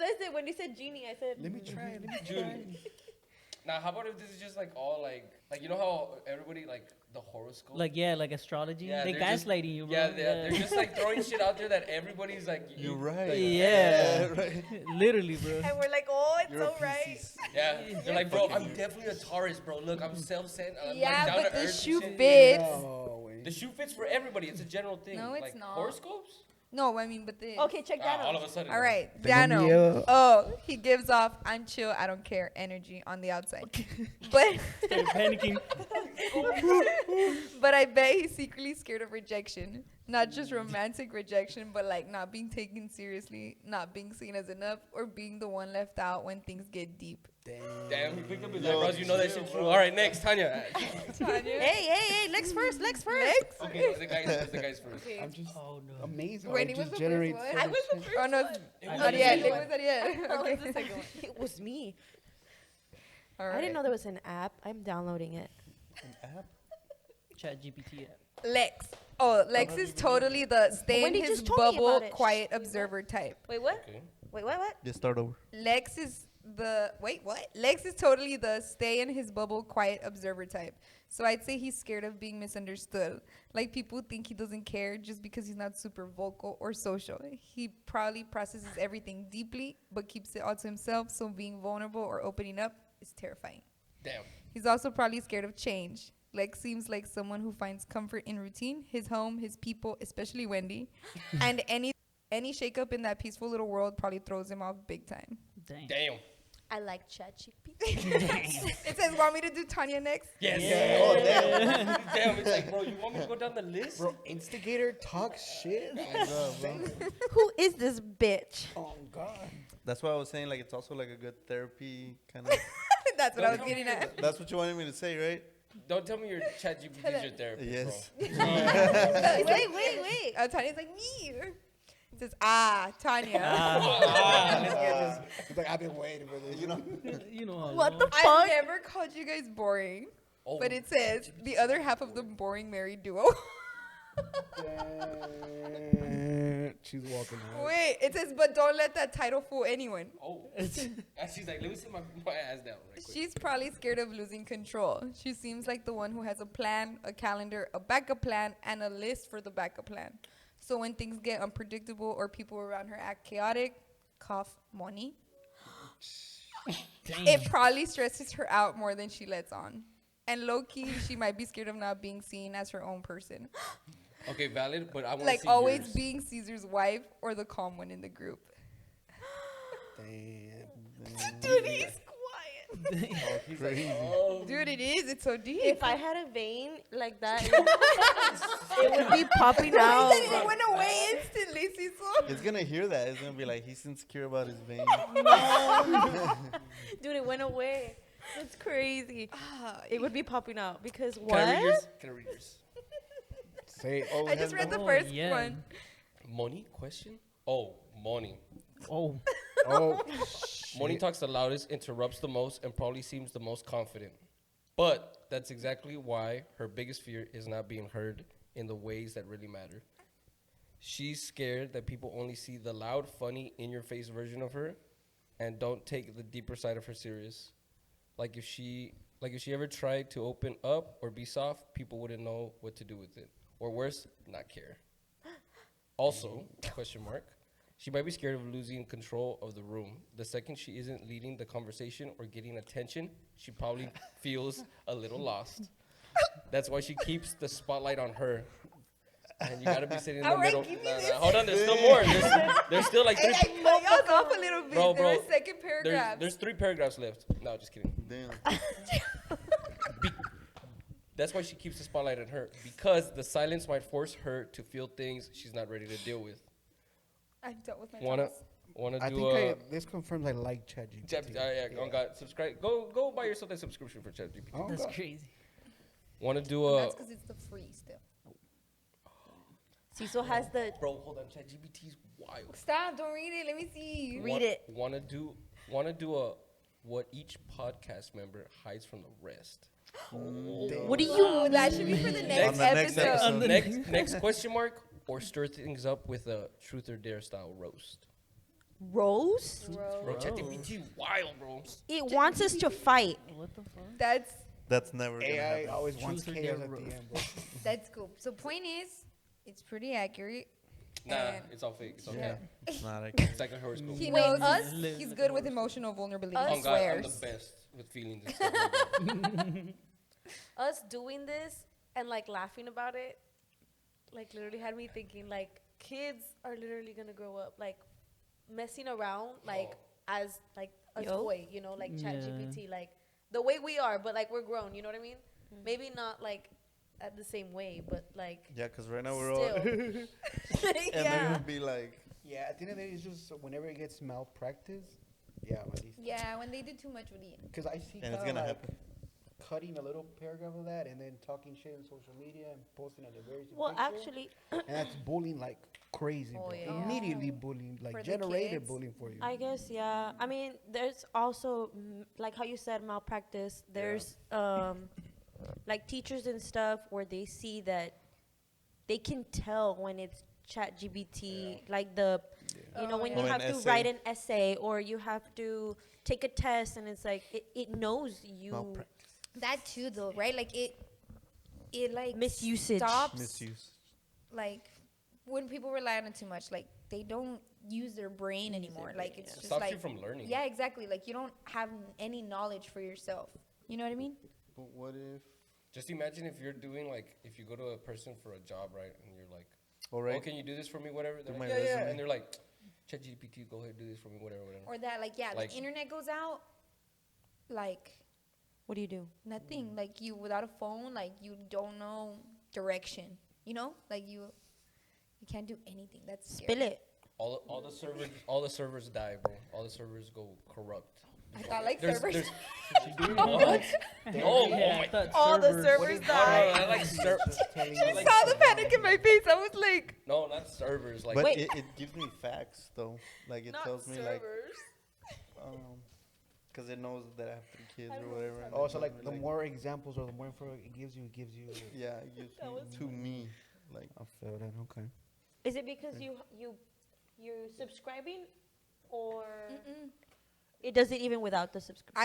why I said, when you said genie, I said,
Let me try.
Dude. Now, how about if this is just like all like you know how everybody like the horoscope?
Like, yeah, like astrology.
Yeah,
they
they're just-
gaslighting you, bro.
Yeah, they're just like throwing shit out there that everybody's like.
You're right.
Yeah.
Right.
Literally, bro.
and we're like, oh, it's
You're a
so right.
Pisces.
Yeah, they're like, bro, I'm definitely a Taurus, bro. Look, I'm self-centered. I'm
yeah,
like down
but
to
the
earth and
shoe
shit.
fits.
No, wait.
The shoe fits for everybody. It's a general thing.
No, it's
like,
not.
Horoscopes?
No, I mean, but the
Okay, check that
All
out.
of a sudden.
All right,
Tengo
Dano.
miedo.
Oh, he gives off "I'm chill, I don't care" energy on the outside, but
Started panicking.
but I bet he's secretly scared of rejection. Not just romantic rejection, but like not being taken seriously, not being seen as enough, or being the one left out when things get deep.
Damn, he picked up his
Yo,
eyebrows. You know that
chill,
shit's
bro.
true. All right, next, Tanya.
Hey, legs first.
Okay, the guy's first.
I'm just
Oh, no.
amazed how
Wait,
it
he was
just
the first
generates.
one?
so
I
much shit.
Oh no,
was
not
the
yet.
second
It
one.
was not yet. Okay.
the second one. It was me.
All
I
right.
didn't know there was an app. I'm downloading it.
An app?
ChatGPT app.
Lex. Oh, Lex is totally the stay in
Wendy
his
just told me
bubble,
about it.
quiet observer type.
Wait, what?
Okay.
Wait, what?
Just start over.
Lex is the wait, what? Lex is totally the stay in his bubble, quiet observer type. So I'd say he's scared of being misunderstood. Like people think he doesn't care just because he's not super vocal or social. He probably processes everything deeply, but keeps it all to himself. So being vulnerable or opening up is terrifying.
Damn.
He's also probably scared of change. Lex seems like someone who finds comfort in routine, his home, his people, especially Wendy, and any shakeup in that peaceful little world probably throws him off big time.
Dang.
Damn.
I like ChatGPT.
It says, want me to do Tanya next?
Yes.
Yeah.
Oh, damn. Damn. It's like, bro, you want me to go down the list?
Bro, instigator talks shit.
Who is this bitch?
Oh God.
That's why I was saying, like, it's also like a good therapy kind of.
That's what I was getting at.
That's what you wanted me to say, right?
Don't tell me your ChatGPT is your therapist,
Yes.
Wait.
Tanya's like, me. It says, Tanya.
Let's get this.
He's like, I've been waiting for this.
You know?
You know how
What the
I've
fuck?
never called you guys boring,
Oh,
but it says the other half of the boring married duo.
She's walking out.
Wait, it says, but don't let that title fool anyone.
Oh. And she's like, let me sit my ass down right quick.
She's probably scared of losing control. She seems like the one who has a plan, a calendar, a backup plan, and a list for the backup plan. So when things get unpredictable or people around her act chaotic, cough money,
Dang.
it probably stresses her out more than she lets on. And low-key, she might be scared of not being seen as her own person.
Okay, valid, but I want to
Like
see
always
yours.
being Caesar's wife or the calm one in the group.
Damn.
Dude, he's quiet.
Crazy.
Dude, it is. It's so deep.
If I had a vein like that, it would be popping out.
It went away instantly, Cecil.
It's gonna hear that. It's gonna be like, he's insecure about his vein.
Dude, it went away. That's crazy. It would be popping out because
Can I read
what?
yours? Can I read yours?
Say it.
Oh,
I just read the
Oh,
first
yeah.
one.
Money? Question? Oh, money.
Oh.
Oh,
Money talks the loudest, interrupts the most, and probably seems the most confident. But that's exactly why her biggest fear is not being heard in the ways that really matter. She's scared that people only see the loud, funny, in-your-face version of her and don't take the deeper side of her serious. Like if she Like if she ever tried to open up or be soft, people wouldn't know what to do with it. Or worse, not care. Also, question mark, she might be scared of losing control of the room. The second she isn't leading the conversation or getting attention, she probably feels a little lost. That's why she keeps the spotlight on her. And you gotta be sitting in the
All right,
middle.
give me this.
Hold on, there's still more. There's still like
Hey,
three.
I cut y'all off a little bit.
Bro,
There
bro,
was second paragraph.
There's 3 paragraphs left. No, just kidding.
Damn.
That's why she keeps the spotlight on her, because the silence might force her to feel things she's not ready to deal with.
I've dealt with my
Wanna
traumas.
I
do
think this confirms I like ChatGPT.
yeah, on God, subscribe. Go buy yourself that subscription for ChatGPT.
Oh,
That's
God.
crazy.
Want to do
And
a
that's because it's the free still.
Cecil has the
bro? Hold on, ChatGPT's wild.
Stop! Don't read it. Let me see.
Read it.
Want to do a what each podcast member hides from the rest.
What do you
Oh, that should be for the next
the next
episode.
episode.
Next question mark, or stir things up with a truth or dare style roast.
roast?
Bro, ChatGPT wild, bro.
It wants us to fight.
What the fuck?
That's never gonna
AI
happen.
always wants
Truth or
chaos
dare
at the
roast.
end, bro.
That's cool. So point is, it's pretty accurate.
Nah,
And
it's all fake. It's all
Yeah.
cap.
It's not a
It's like a horoscope.
he
Wait,
knows
us?
he's good with emotional vulnerability.
Oh
He
God, I'm the
swears.
best with feelings and stuff like that.
Us doing this and like laughing about it, like literally had me thinking like kids are literally gonna grow up like messing around like as like a
Yo.
toy, you know, like
Yeah.
ChatGPT, like the way we are, but like we're grown, you know what I mean? Maybe not like at the same way, but like
Yeah, because right now we're all.
still.
And they're
Yeah.
gonna be like,
Yeah, at the end of the day, it's just whenever it gets malpractice, yeah,
Yeah, when they did too much with it.
because I see
and it's
kinda
gonna
like
happen.
cutting a little paragraph of that and then talking shit on social media and posting at the very same
Well,
picture.
actually,
And that's bullying like crazy,
Oh,
bro.
yeah.
Immediately
Oh.
bullying, like
For the
generated
kids?
bullying for you.
I guess, yeah. I mean, there's also, like how you said, malpractice. There's, like teachers and stuff where they see that they can tell when it's ChatGPT, like the, you know,
Oh,
when
yeah.
you
Oh,
have
an
to
essay.
write an essay or you have to take a test and it's like, it knows you.
Malpractice.
That too, though, right? Like it like
Misusage.
stops
Misuse.
like when people rely on it too much. Like they don't use their brain anymore. Like it's
It
just
stops
like
you from learning.
yeah, exactly. Like you don't have any knowledge for yourself. You know what I mean?
But what if?
Just imagine if you're doing like, if you go to a person for a job, right, and you're like,
All
oh,
right.
can you do this for me, whatever? They're
Do
like,
my
yeah, yeah,
resume.
and they're like, ChatGPT, go ahead, do this for me, whatever, whatever.
Or that like yeah,
Like-
the internet goes out, like
What do you do?
nothing. Like you without a phone, like you don't know direction. You know, like you can't do anything. That's scary.
Spill it.
All the servers die, bro. All the servers go corrupt.
I thought like
There's-
servers.
What? No,
Yeah,
oh
I
my.
thought
All the
servers-
servers
No, no,
die.
I like ser-
You saw the panic in my face. I was like,
No, not servers. Like,
But
Wait.
it gives me facts though. Like it
Not
tells me
servers.
because it knows that I have 3 kids or whatever. and
Oh,
it
so
tells
like
me,
the more examples or the more info it gives you.
Yeah, it gives me to me. Like
I feel that. Okay.
Is it because you're subscribing or it does it even without the subscription?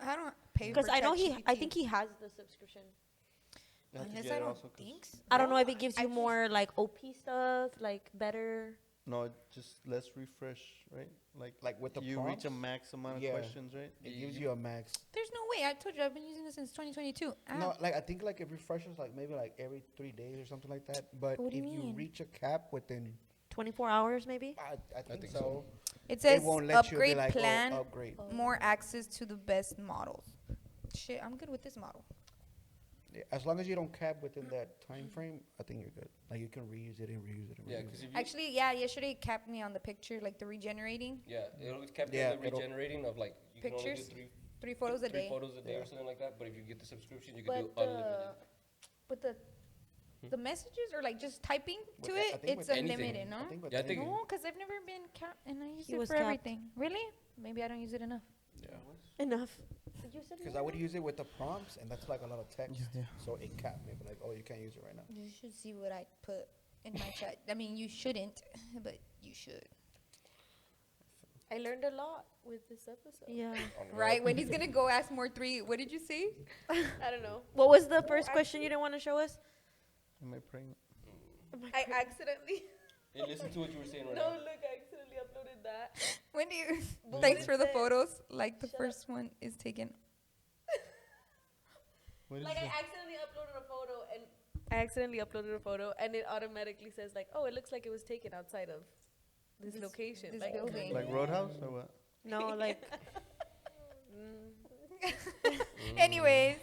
I don't pay
Because
for
I know I
ChatGPT.
think he has the subscription.
you have to
Unless
get
I
it
don't
also 'cause-
think so.
I don't know if it gives
I
you
just-
more like OP stuff, like better.
No, it just less refresh, right?
Like with the
you reach a
prompts?
max amount of
Yeah.
questions, right?
It gives you a max.
There's no way. I told you I've been using this since 2022.
No, like I think like it refreshes like maybe like every 3 days or something like that. But
What do
if
you
you
mean?
reach a cap within,
24 hours maybe.
I think
think
so.
so.
It says
It won't let you be
upgrade
like,
plan,
oh, upgrade.
more access to the best models. Shit, I'm good with this model.
Yeah, as long as you don't cap within that time frame, I think you're good. Like you can reuse it and reuse it and
yeah,
reuse
because
it.
if you,
Actually, yeah, yesterday it capped me on the picture, like the regenerating
yeah, it always kept
Yeah,
the
it'll-
regenerating of like you can only do
Pictures?
three
3 photos a day.
photos a day or
Yeah.
something like that. But if you get the subscription, you can do
But
unlimited.
But the messages or like just typing to
With- I
it,
think
it's
with
anything.
unlimited, no?
I think with
Yeah, I think-
anything.
No, because I've never been capped and I use
He
it
was
for
capped.
everything. Really? Maybe I don't use it enough.
Enough.
Because I would use it with the prompts, and that's like a lot of text.
Yeah.
So it capped me, but like, oh, you can't use it right now.
You should see what I put in my chat. I mean, you shouldn't, but you should.
I learned a lot with this episode.
Yeah.
Right? When he's gonna go ask more 3, what did you say?
I don't know.
What was the first question you didn't want to show us?
Am I pregnant?
I accidentally.
Hey, listen to what you were saying right
No,
now.
look, I accidentally uploaded that.
When do you?
What
Thanks
did
for
it
the
say?
photos. Like the
Shut
first one is taken.
What is
Like I
it?
accidentally uploaded a photo and it automatically says like, oh, it looks like it was taken outside of this location.
this
like,
building.
Like Roadhouse or what?
No, like.
Anyways,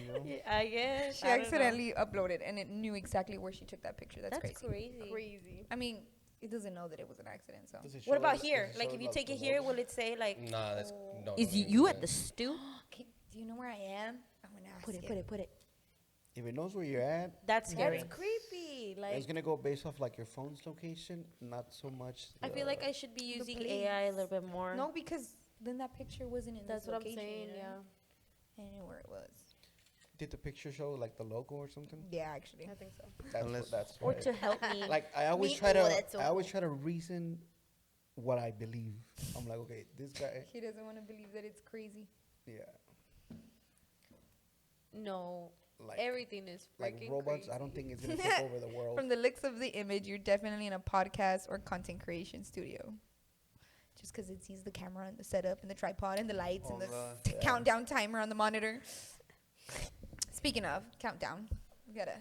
No?
I guess.
she
I don't know.
accidentally uploaded and it knew exactly where she took that picture. That's,
That's
crazy.
crazy.
crazy.
I mean, it doesn't know that it was an accident, so.
Does it
What
show
about
it-
here?
does it
Like,
show
if you
like
take
the
it here,
logo?
will it say like,
Nah, that's no.
"Is
no, no,
you
no,
at
no.
the stew"?
Okay, do you know where I am? I'm gonna ask
Put it. Put it.
If it knows where you're at,
That's scary.
That's creepy. Like,
it's gonna go based off like your phone's location, not so much.
I feel like I should be using
place.
AI a little bit more.
No, because then that picture wasn't in
that's
this
what I'm
location,
saying.
you know?
Yeah,
I knew where it was.
Did the picture show like the logo or something?
Yeah, actually.
I think so.
That's
Unless-
that's
Or
why.
to help me.
Like I always
Me
try to
or that's
I always try to reason what I believe. I'm like, okay, this guy,
He doesn't want to believe that it's crazy.
yeah,
No,
like
everything is
like
freaking
robots.
crazy.
I don't think it's gonna take over the world.
From the looks of the image, you're definitely in a podcast or content creation studio. Just because it sees the camera and the setup and the tripod and the lights and the
Yeah.
countdown timer on the monitor. Speaking of countdown, we gotta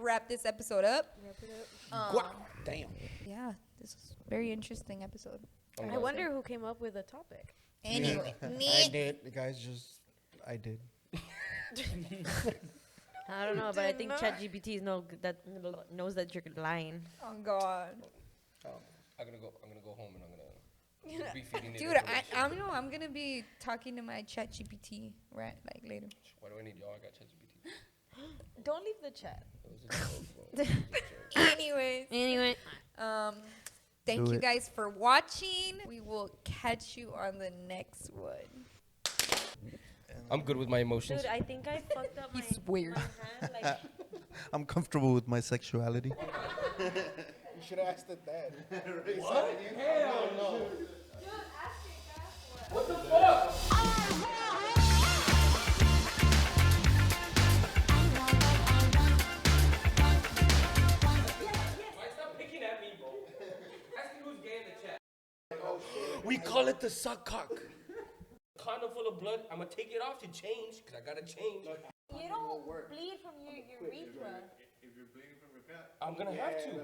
wrap this episode up.
Wrap it up.
Wow, damn.
Yeah, this is a very interesting episode.
I'm
I
glad.
wonder who came up with the topic.
Anyway,
I did. The guys just, I did.
I don't know, but I
Did
think
not.
ChatGPT knows that you're lying.
oh God,
I'm gonna go home and I'm gonna be feeding it.
dude,
information.
I'm gonna be talking to my ChatGPT right like later.
Why do I need y'all? I got ChatGPT.
Don't leave the chat.
That was a joke, bro. That was a joke.
Anyways,
Anyway,
thank
Do
you
it.
guys for watching. We will catch you on the next one.
I'm good with my emotions.
dude, I think I fucked up my,
He's weird.
my hand. Like,
I'm comfortable with my sexuality.
You should have asked it that.
Stop picking at me, bro. Ask me who's gay in the chat. We call it the suck cock. Condom full of blood. I'm gonna take it off to change, cause I gotta change.
you don't bleed from your urethra.
I'm gonna have to.